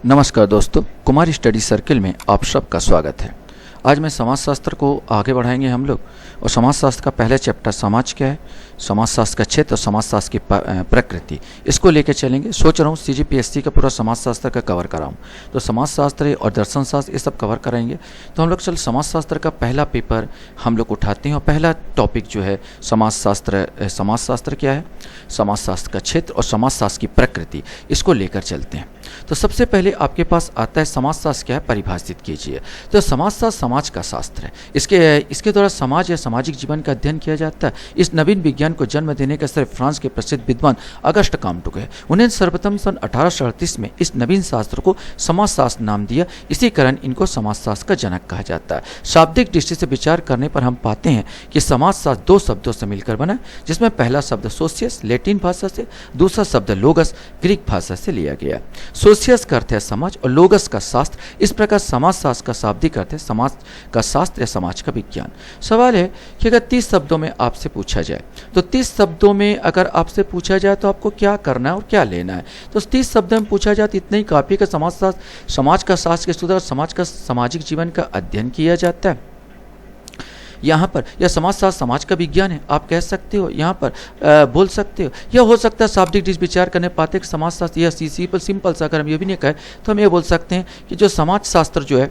नमस्कार दोस्तों, Kumar study circle में आप सबका स्वागत है। आज मैं समाजशास्त्र को आगे बढ़ाएंगे हम लोग। और समाजशास्त्र का पहला चैप्टर समाज क्या है, समाजशास्त्र का क्षेत्र और समाजशास्त्र की प्रकृति, इसको लेकर चलेंगे। सोच रहा हूँ सीजीपीएससी का पूरा समाजशास्त्र का कवर कराऊँ, तो समाजशास्त्र और दर्शन शास्त्र ये सब कवर कराएंगे। तो हम लोग चल समाजशास्त्र का पहला पेपर हम लोग उठाते हैं और पहला टॉपिक जो है समाजशास्त्र। समाजशास्त्र क्या है, समाजशास्त्र का क्षेत्र और समाजशास्त्र की प्रकृति, इसको लेकर चलते हैं। तो सबसे पहले आपके पास आता है समाजशास्त्र क्या है, परिभाषित कीजिए। तो समाजशास्त्र समाज का शास्त्र है। इसके द्वारा समाज या सामाजिक जीवन का अध्ययन किया जाता है। इस नवीन विज्ञान को जन्म देने का श्रेय फ्रांस के प्रसिद्ध विद्वान अगस्ट काम्टे है। उन्हें सर्वप्रथम सन 1838 में इस नवीन शास्त्र को समाजशास्त्र नाम दिया। इसी कारण इनको समाजशास्त्र का जनक कहा जाता है। शाब्दिक दृष्टि से विचार करने पर हम पाते हैं कि समाजशास्त्र दो शब्दों से मिलकर बना, जिसमें पहला शब्द सोशियस लैटिन भाषा से, दूसरा शब्द लोगस ग्रीक भाषा से लिया गया। सोशियस का अर्थ है समाज और लोगस का शास्त्र। इस प्रकार समाजशास्त्र का शाब्दिक अर्थ है समाज का शास्त्र या समाज का विज्ञान। सवाल है कि अगर 30 शब्दों में आपसे पूछा जाए, तो 30 शब्दों में अगर आपसे पूछा जाए तो आपको क्या करना है और क्या लेना है। तो 30 शब्दों में पूछा जाए तो इतना ही काफी का समाजशास्त्र समाज का शास्त्र के सुधार समाज का सामाजिक जीवन का अध्ययन किया जाता है। यहाँ पर यह समाजशास्त्र समाज का विज्ञान है, आप कह सकते हो, यहाँ पर बोल सकते हो। यह हो सकता है शाब्दिक दृष्टि विचार करने पाते कि समाजशास्त्र यह सिंपल सा अगर हम ये भी नहीं कहें तो हम ये बोल सकते हैं कि जो समाजशास्त्र जो है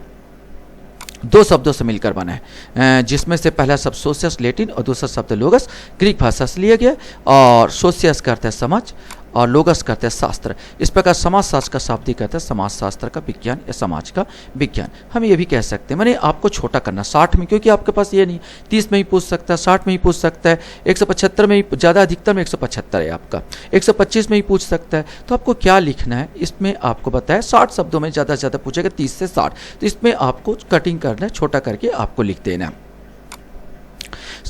दो शब्दों से मिलकर बना है, जिसमें से पहला शब्द सोशियस लैटिन और दूसरा शब्द लोगस ग्रीक भाषा से लिया गया। और सोशियस का अर्थ है समाज और लोगस कहते हैं शास्त्र। इस प्रकार समाजशास्त्र का शाब्दिक कहते हैं समाजशास्त्र का विज्ञान या समाज का विज्ञान। हम ये भी कह सकते हैं, मैंने आपको छोटा करना 60 में, क्योंकि आपके पास ये नहीं 30 में ही पूछ सकता है, 60 में ही पूछ सकता है, 175 में ही, ज़्यादा अधिकतर में 175 है आपका, 125 में ही पूछ सकता है। तो आपको क्या लिखना है, इसमें आपको बताया 60 शब्दों में ज़्यादा से ज़्यादा पूछेगा 30 से 60। तो इसमें आपको कटिंग करना है, छोटा करके आपको लिख देना है।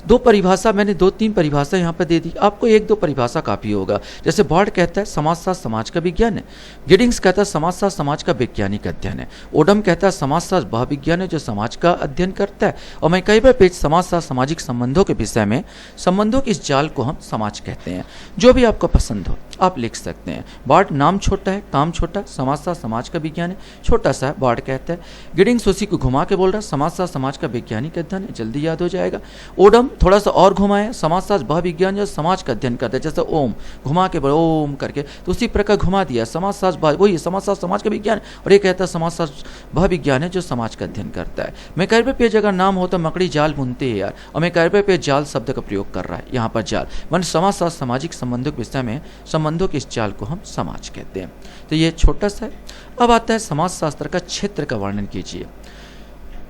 दो परिभाषा मैंने 2-3 परिभाषा यहाँ पर दे दी, आपको 1-2 परिभाषा काफ़ी होगा। जैसे बॉर्ड कहता है समाजशास्त्र समाज का विज्ञान है, गिडिंग्स कहता है समाजशास्त्र समाज का वैज्ञानिक अध्ययन है, ओडम कहता है समाजशास्त्र वह विज्ञान है जो समाज का अध्ययन करता है, और मैं कई बार पेज समाजशास्त्र सामाजिक संबंधों के विषय में, संबंधों के इस जाल को हम समाज कहते हैं। जो भी आपको पसंद हो आप लिख सकते हैं। बॉर्ड नाम छोटा है, काम छोटा, समाजशास्त्र समाज का विज्ञान है, छोटा सा है, बॉर्ड कहता है। गिडिंग्स उसी को घुमा के बोल रहा है, समाजशास्त्र समाज का वैज्ञानिक अध्ययन है, जल्दी याद हो जाएगा। ओडम थोड़ा सा और घुमाए, समाजशास्त्र वह विज्ञान जो समाज का अध्ययन करता है, जैसे ओम घुमा के बोलो ओम करके, तो उसी प्रकार घुमा दिया, समाजशास्त्र वही समाजशास्त्र समाज का विज्ञान, और ये कहता है समाजशास्त्र वह विज्ञान है जो समाज का अध्ययन करता है। मैं कई पेज अगर नाम हो तो मकड़ी जाल बुनते हैं यार, और मैं कई पेज जाल शब्द का प्रयोग कर रहा है यहाँ पर जाल, मान समाजशास्त्र सामाजिक संबंधों के विषय में, संबंधों के इस जाल को हम समाज कहते हैं। तो ये छोटा सा है। अब आता है समाजशास्त्र का क्षेत्र का वर्णन कीजिए।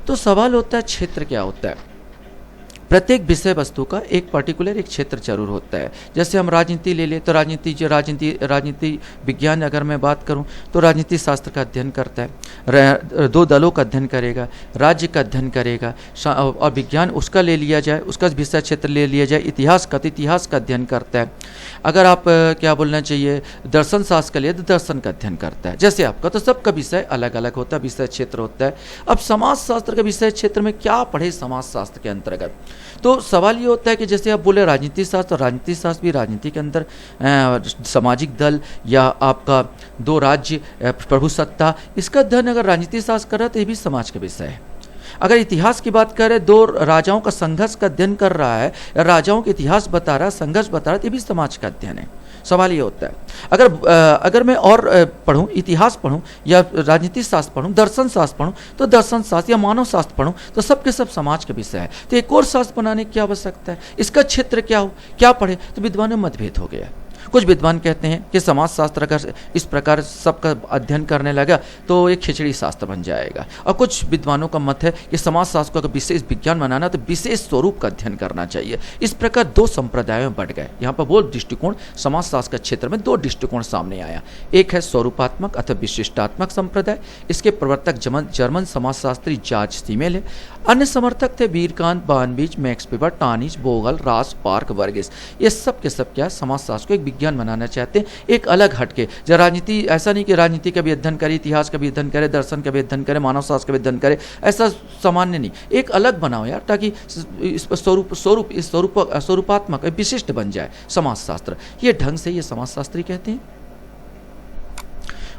तो सवाल होता है क्षेत्र क्या होता है। प्रत्येक विषय वस्तु का एक पर्टिकुलर एक क्षेत्र जरूर होता है। जैसे हम राजनीति ले लें तो राजनीति विज्ञान अगर मैं बात करूं तो राजनीति शास्त्र का अध्ययन करता है, 2 दलों का अध्ययन करेगा, राज्य का अध्ययन करेगा, और विज्ञान उसका ले लिया जाए, उसका विषय क्षेत्र ले लिया जाए, इतिहास का अध्ययन करता है। अगर आप क्या बोलना चाहिए दर्शन शास्त्र का लिए तो दर्शन का अध्ययन करता है। जैसे आपका तो सबका विषय अलग अलग होता है, विषय क्षेत्र होता है। अब समाजशास्त्र के विषय क्षेत्र में क्या पढ़े समाजशास्त्र के अंतर्गत, तो सवाल ये होता है कि जैसे आप बोले राजनीति शास्त्र, और राजनीति शास्त्र भी राजनीति के अंदर सामाजिक दल या आपका 2 राज्य प्रभुसत्ता, इसका अध्ययन अगर राजनीति शास्त्र कर रहा है तो ये भी समाज का विषय है। अगर इतिहास की बात करें, 2 राजाओं का संघर्ष का अध्ययन कर रहा है, राजाओं के इतिहास बता रहा है, संघर्ष बता रहा है, तो ये भी समाज का अध्ययन है। सवाल ये होता है अगर मैं और पढ़ूं, इतिहास पढ़ूं या राजनीति शास्त्र पढ़ूं, दर्शन शास्त्र पढ़ूं, तो दर्शन शास्त्र या मानव शास्त्र पढ़ूं, तो सबके सब समाज का विषय है। तो एक और शास्त्र बनाने की क्या आवश्यकता है, इसका क्षेत्र क्या हो, क्या पढ़े, तो विद्वानों में मतभेद हो गया। कुछ विद्वान कहते हैं कि समाजशास्त्र अगर इस प्रकार सबका अध्ययन करने लगा तो एक खिचड़ी शास्त्र बन जाएगा, और कुछ विद्वानों का मत है कि समाजशास्त्र को अगर विशेष विज्ञान बनाना तो विशेष स्वरूप का अध्ययन करना चाहिए। इस प्रकार 2 संप्रदायों में बढ़ गए। यहाँ पर वो दृष्टिकोण समाजशास्त्र के क्षेत्र में 2 दृष्टिकोण सामने आया। एक है स्वरूपात्मक अथवा विशिष्टात्मक संप्रदाय, इसके प्रवर्तक जर्मन समाजशास्त्री जॉर्ज सीमेल है। अन्य समर्थक थे वीरकांत, बानबीज, मैक्स वेबर, टानिश, बोगल, रास, पार्क, वर्गिस। ये सब के सब क्या समाजशास्त्र को एक विज्ञान बनाना चाहते हैं, एक अलग हटके। जब राजनीति, ऐसा नहीं कि राजनीति का भी अध्ययन करे, इतिहास का भी अध्ययन करे, दर्शन का भी अध्ययन करे, मानव शास्त्र का भी अध्ययन करे, ऐसा सामान्य नहीं, एक अलग बनाओ यार, ताकि इस स्वरूपात्मक विशिष्ट बन जाए समाजशास्त्र। ये ढंग से ये समाजशास्त्री कहते हैं।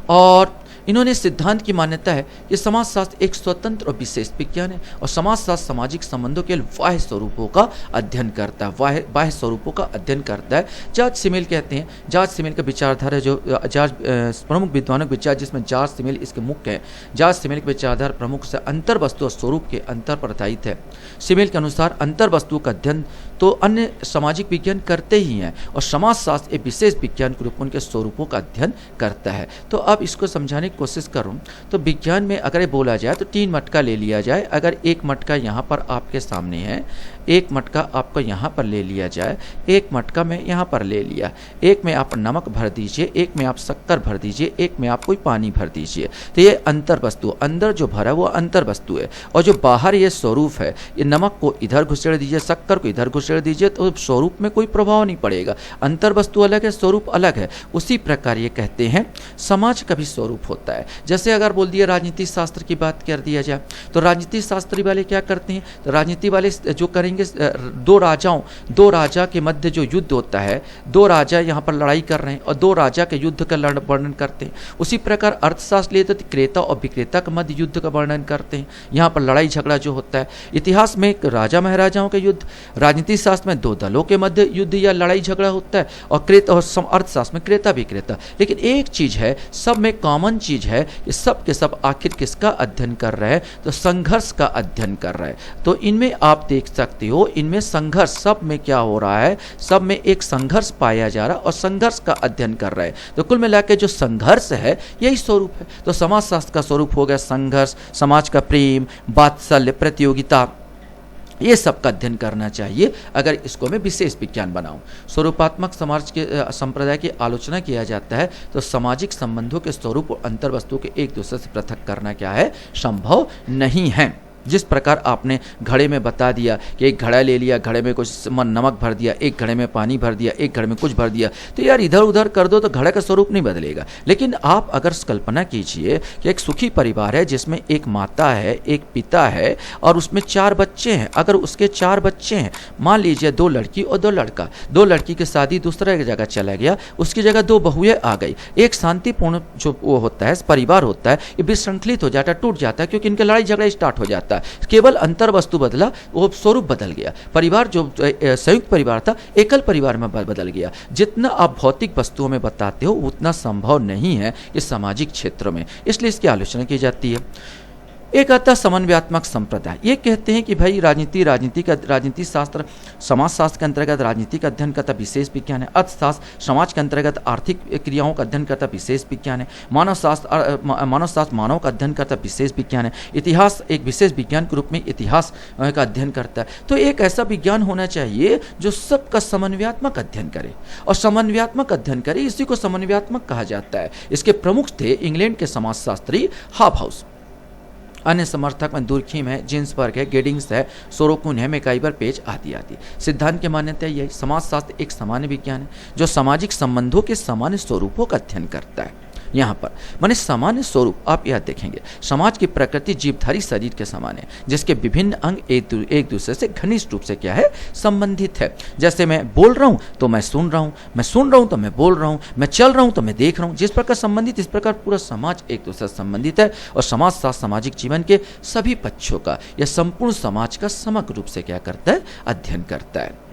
और इन्होंने सिद्धांत की मान्यता है कि समाजशास्त्र एक स्वतंत्र और विशेष विज्ञान है और समाजशास्त्र सामाजिक संबंधों के बाह्य स्वरूपों का अध्ययन करता है, बाह्य स्वरूपों का अध्ययन करता है। जॉर्ज सिमेल कहते हैं, जॉर्ज सिमेल का विचारधारा जो प्रमुख विद्वानों के विचार जिसमें जॉर्ज सिमेल इसके मुख्य हैं। जॉर्ज सिमेल के विचारधारा प्रमुख से अंतर वस्तु और स्वरूप के अंतर पर आधारित है। सिमेल के अनुसार अंतर वस्तु का अध्ययन तो अन्य सामाजिक विज्ञान करते ही हैं और समाजशास्त्र एक विशेष विज्ञान के रूप में उनके स्वरूपों का अध्ययन करता है। तो अब इसको समझाने की कोशिश करूं तो विज्ञान में अगर ये बोला जाए तो 3 मटका ले लिया जाए। अगर एक मटका यहाँ पर आपके सामने है, एक मटका आपको यहाँ पर ले लिया जाए, एक मटका मैं यहाँ पर ले लिया, एक में आप नमक भर दीजिए, एक में आप शक्कर भर दीजिए, एक में आप कोई पानी भर दीजिए, तो ये अंतर वस्तु, अंदर जो भरा वो अंतर वस्तु है और जो बाहर ये स्वरूप है, ये नमक को इधर घुसेड़ दीजिए, शक्कर को इधर घुसेड़ दीजिए तो स्वरूप में कोई प्रभाव नहीं पड़ेगा। अंतर वस्तु अलग है, स्वरूप अलग है। उसी प्रकार ये कहते हैं समाज का भी स्वरूप होता है। जैसे अगर बोल दिया राजनीति शास्त्र की बात कर दिया जाए तो राजनीति शास्त्री वाले क्या करते हैं, तो राजनीति वाले जो करेंगे दो राजा के मध्य जो युद्ध होता है, 2 राजा यहाँ पर लड़ाई कर रहे हैं और 2 राजा के युद्ध का वर्णन करते हैं। उसी प्रकार अर्थशास्त्र लिए तो क्रेता और विक्रेता के मध्य युद्ध का वर्णन करते हैं, यहाँ पर लड़ाई झगड़ा जो होता है। इतिहास में राजा महाराजाओं के युद्ध, राजनीति शास्त्र में 2 दलों के मध्य युद्ध या लड़ाई झगड़ा होता है और अर्थशास्त्र में क्रेता विक्रेता। लेकिन एक चीज है, सब में कॉमन चीज है कि सब के सब आखिर किसका अध्ययन कर रहे हैं, तो संघर्ष का अध्ययन कर रहे हैं। तो इनमें आप देख सकते हो, इनमें संघर्ष, सब में क्या हो रहा है, सब में एक संघर्ष पाया जा रहा है और संघर्ष का अध्ययन कर रहे हैं। तो कुल मिलाकर जो संघर्ष है यही स्वरूप है। तो समाजशास्त्र का स्वरूप हो गया संघर्ष, समाज का प्रेम, वात्सल्य, प्रतियोगिता, ये सब का अध्ययन करना चाहिए अगर इसको मैं विशेष विज्ञान बनाऊं। स्वरूपात्मक समाज के संप्रदाय की आलोचना किया जाता है तो सामाजिक संबंधों के स्वरूप और अंतर वस्तु के एक दूसरे से पृथक करना क्या है, संभव नहीं है। जिस प्रकार आपने घड़े में बता दिया कि एक घड़ा ले लिया, घड़े में कुछ नमक भर दिया, एक घड़े में पानी भर दिया, एक घड़े में कुछ भर दिया, तो यार इधर उधर कर दो तो घड़े का स्वरूप नहीं बदलेगा। लेकिन आप अगर कल्पना कीजिए कि एक सुखी परिवार है जिसमें एक माता है, एक पिता है और उसमें 4 बच्चे हैं। अगर उसके 4 बच्चे हैं, मान लीजिए 2 लड़की और 2 लड़का, 2 लड़की की शादी दूसरे जगह चला गया, उसकी जगह 2 बहुएं आ गई। एक शांतिपूर्ण जो वो होता है परिवार होता है, ये विश्रृंखलित हो जाता है, टूट जाता है, क्योंकि इनके लड़ाई झगड़ा स्टार्ट हो जाता है। केवल अंतर वस्तु बदला, वो स्वरूप बदल गया। परिवार जो संयुक्त परिवार था एकल परिवार में बदल गया। जितना आप भौतिक वस्तुओं में बताते हो उतना संभव नहीं है इस सामाजिक क्षेत्र में, इसलिए इसकी आलोचना की जाती है। एक आता समन्वयात्मक संप्रदाय, ये कहते हैं कि भाई राजनीति शास्त्र समाजशास्त्र के अंतर्गत राजनीति का अध्ययन करता विशेष विज्ञान है, अर्थशास्त्र समाज के अंतर्गत आर्थिक क्रियाओं का अध्ययन करता विशेष विज्ञान है, मानवशास्त्र मानव का अध्ययन करता विशेष विज्ञान है, इतिहास एक विशेष विज्ञान के रूप में इतिहास का अध्ययन करता है। तो एक ऐसा विज्ञान होना चाहिए जो सबका समन्वयात्मक अध्ययन करे और समन्वयात्मक अध्ययन करे, इसी को समन्वयात्मक कहा जाता है। इसके प्रमुख थे इंग्लैंड के समाजशास्त्री हॉबहाउस। अन्य समर्थक में दुर्खीम है, जिन्सबर्ग है, गेडिंग्स है, सोरोकुन है, मैकाइवर, पेज आदि आदि। सिद्धांत की मान्यता यही, समाजशास्त्र एक सामान्य विज्ञान है जो सामाजिक संबंधों के सामान्य स्वरूपों का अध्ययन करता है। यहाँ पर माने सामान्य स्वरूप आप यह देखेंगे, समाज की प्रकृति जीवधारी शरीर के समान है जिसके विभिन्न अंग एक दूसरे से घनिष्ठ रूप से क्या है, संबंधित है। जैसे मैं बोल रहा हूँ तो मैं सुन रहा हूँ, मैं सुन रहा हूँ तो मैं बोल रहा हूँ, मैं चल रहा हूँ तो मैं देख रहा हूँ। जिस प्रकार संबंधित, इस प्रकार पूरा समाज एक दूसरे से संबंधित है और समाजशास्त्र सामाजिक जीवन के सभी पक्षों का या संपूर्ण समाज का समग्र रूप से क्या करता है, अध्ययन करता है।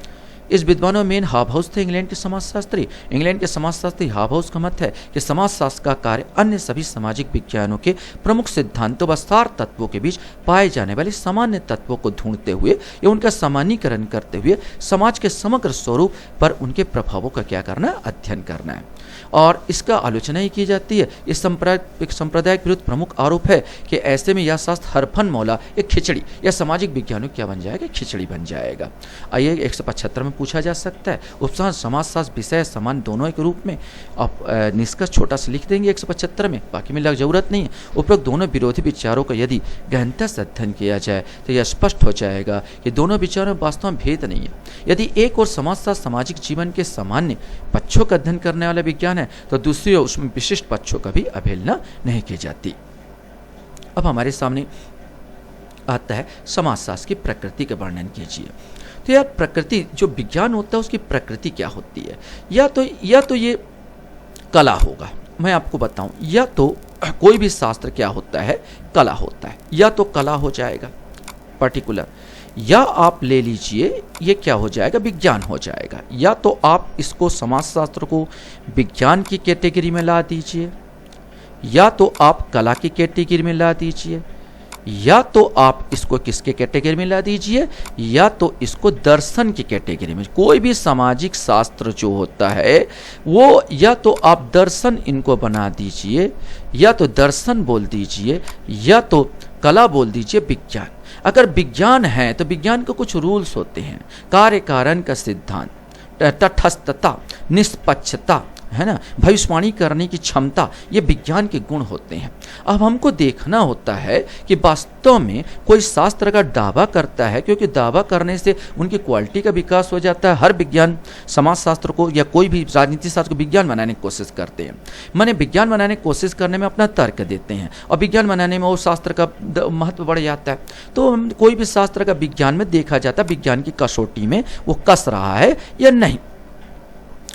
इस विद्वानों में मेन हॉबहाउस थे इंग्लैंड के समाजशास्त्री। इंग्लैंड के समाजशास्त्री हॉबहाउस का मत है कि समाजशास्त्र का कार्य अन्य सभी सामाजिक विज्ञानों के प्रमुख सिद्धांतों व सार तत्वों के बीच पाए जाने वाले सामान्य तत्वों को ढूंढते हुए या उनका सामान्यीकरण करते हुए समाज के समग्र स्वरूप पर उनके प्रभावों का क्या करना, अध्ययन करना है। और इसका आलोचना ही की जाती है। इस संप्रदाय के विरुद्ध प्रमुख आरोप है कि ऐसे में यह शास्त्र हरफन मौला एक खिचड़ी या सामाजिक विज्ञानों क्या बन जाएगा, खिचड़ी बन जाएगा। आइए 175 में पूछा जा सकता है, उपशास्त्र समाजशास्त्र विषय समान दोनों के रूप में। आप निष्कर्ष छोटा सा लिख देंगे 175 में, बाकी में लग जरूरत नहीं है। उपरोक्त दोनों विरोधी विचारों का यदि गहनता से अध्ययन किया जाए तो यह स्पष्ट हो जाएगा कि दोनों विचारों में वास्तव में भेद नहीं है। यदि एक और समाजशास्त्र सामाजिक जीवन के सामान्य पक्षों का अध्ययन करने वाला विज्ञान है तो दूसरी ओर उसमें विशिष्ट पक्षों का भी अवहेलना नहीं की जाती। अब हमारे सामने आता है समाजशास्त्र की प्रकृति का वर्णन कीजिए। तो यार प्रकृति जो विज्ञान होता है उसकी प्रकृति क्या होती है, या तो ये कला होगा, मैं आपको बताऊं, या तो कोई भी शास्त्र क्या होता है, कला होता है। या तो कला हो जाएगा पर्टिकुलर, या आप ले लीजिए ये क्या हो जाएगा, विज्ञान हो जाएगा। या तो आप इसको समाजशास्त्र को विज्ञान की कैटेगरी में ला दीजिए, या तो आप कला की कैटेगरी में ला दीजिए, या तो आप इसको किसके कैटेगरी में ला दीजिए, या तो इसको दर्शन की कैटेगरी में। कोई भी सामाजिक शास्त्र जो होता है वो या तो आप दर्शन इनको बना दीजिए, या तो दर्शन बोल दीजिए, या तो कला बोल दीजिए, विज्ञान। अगर विज्ञान है तो विज्ञान के कुछ रूल्स होते हैं, कार्य कारण का सिद्धांत, तटस्थता, निष्पक्षता, है ना, भविष्यवाणी करने की क्षमता, ये विज्ञान के गुण होते हैं। अब हमको देखना होता है कि वास्तव में कोई शास्त्र का दावा करता है, क्योंकि दावा करने से उनकी क्वालिटी का विकास हो जाता है। हर विज्ञान समाजशास्त्र को या कोई भी राजनीति शास्त्र को विज्ञान बनाने की कोशिश करते हैं, माने विज्ञान बनाने की कोशिश करने में अपना तर्क देते हैं, और विज्ञान बनाने में वो शास्त्र का महत्व बढ़ जाता है। तो कोई भी शास्त्र का विज्ञान में देखा जाता है विज्ञान की कसौटी में वो कस रहा है या नहीं।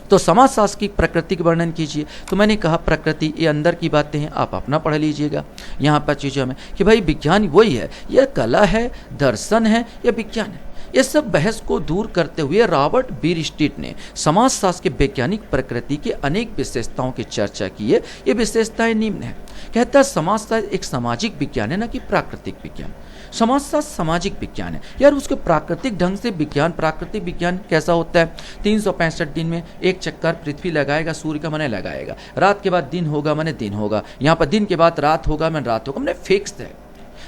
तो समाजशास्त्र की प्रकृति का वर्णन कीजिए। तो मैंने कहा प्रकृति ये अंदर की बातें हैं, आप अपना पढ़ लीजिएगा। यहाँ पर चीज़ों में कि भाई विज्ञान वही है, यह कला है, दर्शन है या विज्ञान है। ये सब बहस को दूर करते हुए रॉबर्ट बीरस्टीट ने समाजशास्त्र के वैज्ञानिक प्रकृति के अनेक विशेषताओं की चर्चा की है। ये विशेषताएं निम्न है। कहता है समाजशास्त्र एक सामाजिक विज्ञान है, न कि प्राकृतिक विज्ञान। समाजशास्त्र सामाजिक विज्ञान है यार, उसके प्राकृतिक ढंग से विज्ञान। प्राकृतिक विज्ञान कैसा होता है, 365 दिन में एक चक्कर पृथ्वी लगाएगा, सूर्य का मने लगाएगा, रात के बाद दिन होगा मने दिन होगा, यहाँ पर दिन के बाद रात होगा मने रात होगा, मने फिक्स है।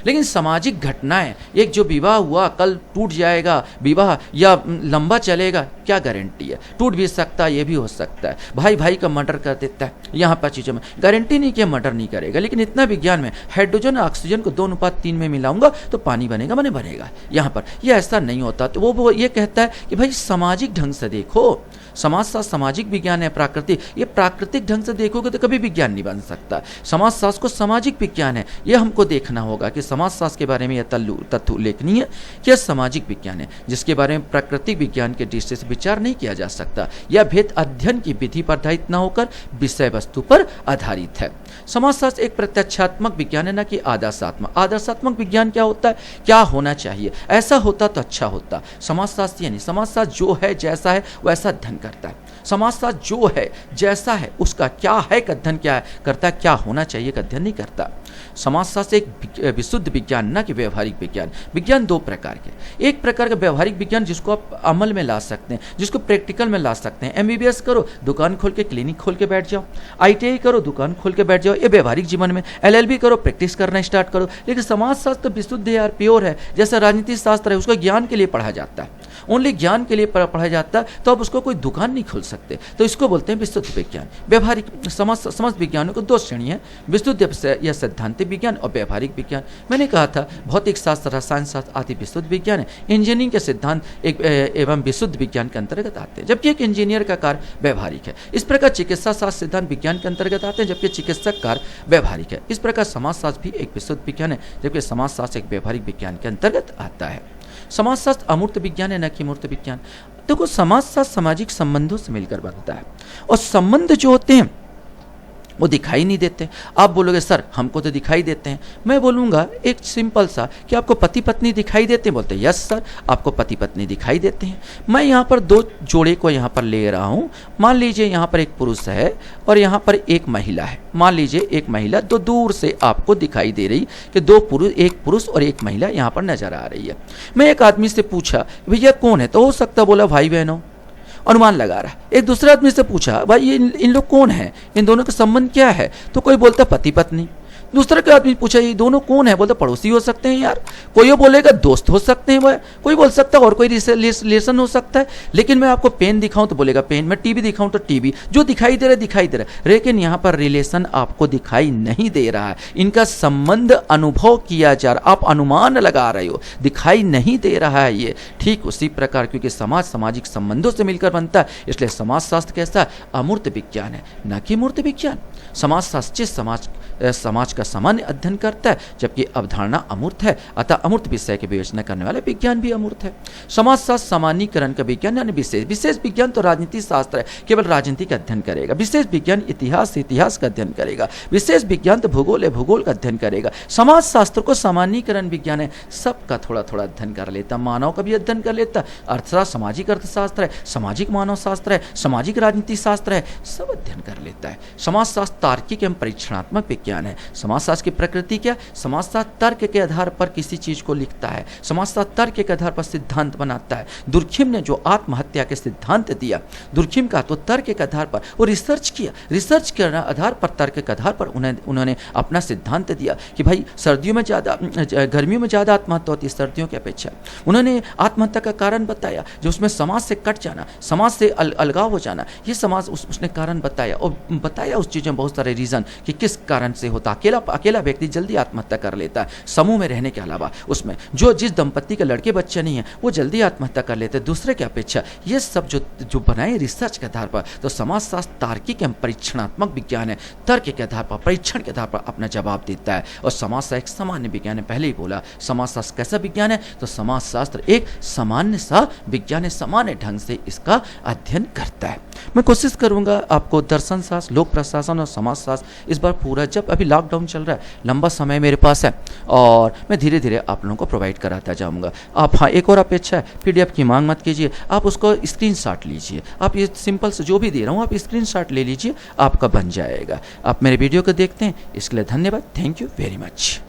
लेकिन सामाजिक घटनाएं, एक जो विवाह हुआ कल टूट जाएगा विवाह या लंबा चलेगा, क्या गारंटी है, टूट भी सकता है, ये भी हो सकता है। भाई भाई का मर्डर कर देता है, यहाँ पर चीज़ों में गारंटी नहीं कि मर्डर नहीं करेगा। लेकिन इतना विज्ञान में हाइड्रोजन और ऑक्सीजन को 2:3 में मिलाऊंगा तो पानी बनेगा मने बनेगा, यहाँ पर ये ऐसा नहीं होता। तो वो ये कहता है कि भाई सामाजिक ढंग से देखो, समाजशास्त्र सामाजिक विज्ञान है, प्राकृतिक, ये प्राकृतिक ढंग से देखोगे तो कभी विज्ञान नहीं बन सकता। समाजशास्त्र को सामाजिक विज्ञान है, यह हमको देखना होगा कि समाजशास्त्र के बारे में यह तथ्य उल्लेखनीय है कि यह सामाजिक विज्ञान है, जिसके बारे में प्राकृतिक विज्ञान के दृष्टि से विचार नहीं किया जा सकता। यह भेद अध्ययन की विधि पर आधारित न होकर विषय वस्तु पर आधारित है। समाजशास्त्र एक प्रत्यक्षात्मक विज्ञान है, न कि आदर्शात्मक। आदर्शात्मक विज्ञान क्या होता है, क्या होना चाहिए, ऐसा होता तो अच्छा होता। समाजशास्त्र यानी समाजशास्त्र जो है जैसा है वैसा अध्ययन करता है। समाजशास्त्र जो है जैसा है उसका क्या है का अध्ययन क्या है करता है, क्या होना चाहिए का अध्ययन नहीं करता। समाजशास्त्र एक विशुद्ध विज्ञान, न कि व्यवहारिक विज्ञान। विज्ञान दो प्रकार के, एक प्रकार का व्यवहारिक विज्ञान जिसको आप अमल में ला सकते हैं, जिसको प्रैक्टिकल में ला सकते हैं। MBBS करो, दुकान खोल के क्लिनिक खोल के बैठ जाओ, ITI करो, दुकान खोल के बैठ जाओ, ये व्यवहारिक जीवन में। LLB करो, प्रैक्टिस करना स्टार्ट करो। लेकिन समाजशास्त्र तो विशुद्ध है यार, प्योर है। जैसा राजनीति शास्त्र है, उसको ज्ञान के लिए पढ़ा जाता है, ओनली ज्ञान के लिए पढ़ा जाता है, तो अब उसको कोई दुकान नहीं खोल सकते। तो इसको बोलते हैं विशुद्ध विज्ञान। व्यवहारिक समस्त विज्ञानों को दो श्रेणी है, विशुद्ध या सिद्धांतिक विज्ञान और व्यवहारिक विज्ञान। मैंने कहा था भौतिक शास्त्र, रसायन शास्त्र आदि विशुद्ध विज्ञान है। इंजीनियरिंग के सिद्धांत एवं विशुद्ध विज्ञान के अंतर्गत आते हैं, जबकि एक इंजीनियर का कार्य व्यवहारिक है। इस प्रकार चिकित्सा शास्त्र सिद्धांत विज्ञान के अंतर्गत आते हैं, जबकि चिकित्सक कार्य व्यवहारिक है। इस प्रकार समाजशास्त्र भी एक विशुद्ध विज्ञान है, जबकि समाजशास्त्र एक व्यवहारिक विज्ञान के अंतर्गत आता है। समाजशास्त्र अमूर्त विज्ञान है, न कि मूर्त विज्ञान। देखो समाजशास्त्र सामाजिक संबंधों से मिलकर बनता है, और संबंध जो होते हैं वो दिखाई नहीं देते। आप बोलोगे सर हमको तो दिखाई देते हैं। मैं बोलूँगा एक सिंपल सा कि आपको पति पत्नी दिखाई देते हैं, बोलते हैं यस सर आपको पति पत्नी दिखाई देते हैं। मैं यहाँ पर दो जोड़े को यहाँ पर ले रहा हूँ। मान लीजिए यहाँ पर एक पुरुष है और यहाँ पर एक महिला है। मान लीजिए एक महिला, तो दूर से आपको दिखाई दे रही कि एक पुरुष और एक महिला यहाँ पर नजर आ रही है। मैं एक आदमी से पूछा भैया कौन है, तो हो सकता बोला भाई बहनों, अनुमान लगा रहा है। एक दूसरे आदमी से पूछा भाई ये इन लोग कौन है, इन दोनों का संबंध क्या है, तो कोई बोलता पति पत्नी। दूसरे के आदमी पूछा ये दोनों कौन है, बोलते पड़ोसी हो सकते हैं यार, कोई बोलेगा दोस्त हो सकते हैं, वह कोई बोल सकता है और कोई रिलेशन हो सकता है। लेकिन मैं आपको पेन दिखाऊं तो बोलेगा पेन, मैं टीवी दिखाऊं तो टीवी, जो दिखाई दे रहा है दिखाई दे रहा है। लेकिन यहाँ पर रिलेशन आपको दिखाई नहीं दे रहा है, इनका संबंध अनुभव किया जा रहा, आप अनुमान लगा रहे हो, दिखाई नहीं दे रहा है ये। ठीक उसी प्रकार क्योंकि समाज सामाजिक संबंधों से मिलकर बनता है, इसलिए समाजशास्त्र कैसा अमूर्त विज्ञान है, न कि मूर्त विज्ञान। समाजशास्त्र समाज समाज का सामान्य अध्ययन करता है, जबकि अवधारणा अमूर्त है, अतः अमूर्त विषय की विवेचना करने वाले विज्ञान भी अमूर्त है। समाजशास्त्र सामान्यीकरण का विज्ञान यानी विशेष विज्ञान तो राजनीति शास्त्र है, केवल राजनीति का अध्ययन करेगा। विशेष विज्ञान इतिहास का अध्ययन करेगा। विशेष विज्ञान तो भूगोल है, भूगोल का अध्ययन करेगा। समाजशास्त्र को सामान्यीकरण विज्ञान है, सबका थोड़ा थोड़ा अध्ययन कर लेता, मानव का भी अध्ययन कर लेता। अर्थशास्त्र सामाजिक अर्थशास्त्र है, सामाजिक मानव शास्त्र है, सामाजिक राजनीति शास्त्र है, सब अध्ययन कर लेता है। समाजशास्त्र तार्किक एवं परीक्षणात्मक विज्ञान है। समाजशास्त्र की प्रकृति क्या? समाजशास्त्र तर्क के आधार पर किसी चीज को लिखता है, समाजशास्त्र तर्क के आधार पर सिद्धांत बनाता है। दुर्खिम ने जो आत्महत्या के सिद्धांत दिया, दुर्खिम का तो तर्क के आधार पर वो रिसर्च किया, रिसर्च के आधार पर, तर्क के आधार पर उन्होंने अपना सिद्धांत दिया कि भाई सर्दियों में ज़्यादा, गर्मियों में ज़्यादा आत्महत्या होती है सर्दियों की अपेक्षा। उन्होंने आत्महत्या का कारण बताया, जो उसमें समाज से कट जाना, समाज से अलगाव हो जाना, ये समाज उसने कारण बताया, और बताया उस चीज़ में बहुत सारे रीज़न कि किस कारण से होता। अकेला व्यक्ति जल्दी आत्महत्या कर लेता है, समूह में रहने के अलावा उसमें जिस दंपत्ति के लड़के बच्चे नहीं है वो जल्दी आत्महत्या कर लेते दूसरे की अपेक्षा। ये सब जो बनाए रिसर्च के आधार पर। तो समाजशास्त्र तार्किक एवं परीक्षणात्मक विज्ञान है, तर्क के आधार पर, परीक्षण के आधार पर अपना जवाब देता है। और समाजशास्त्र एक सामान्य विज्ञान है, पहले ही बोला। समाजशास्त्र कैसा विज्ञान है? तो समाजशास्त्र एक सामान्य सा विज्ञान है, सामान्य ढंग से इसका अध्ययन करता है। मैं कोशिश करूंगा आपको दर्शन शास्त्र, लोक प्रशासन और समाजशास्त्र इस बार पूरा, जब अभी लॉकडाउन चल रहा है, लंबा समय मेरे पास है और मैं धीरे धीरे आप लोगों को प्रोवाइड कराता जाऊंगा। आप, हाँ, एक और अपेक्षा है, पीडीएफ की मांग मत कीजिए, आप उसको स्क्रीनशॉट लीजिए। आप ये सिंपल से जो भी दे रहा हूँ आप स्क्रीनशॉट ले लीजिए, आपका बन जाएगा। आप मेरे वीडियो को देखते हैं, इसके लिए धन्यवाद। Thank you very much.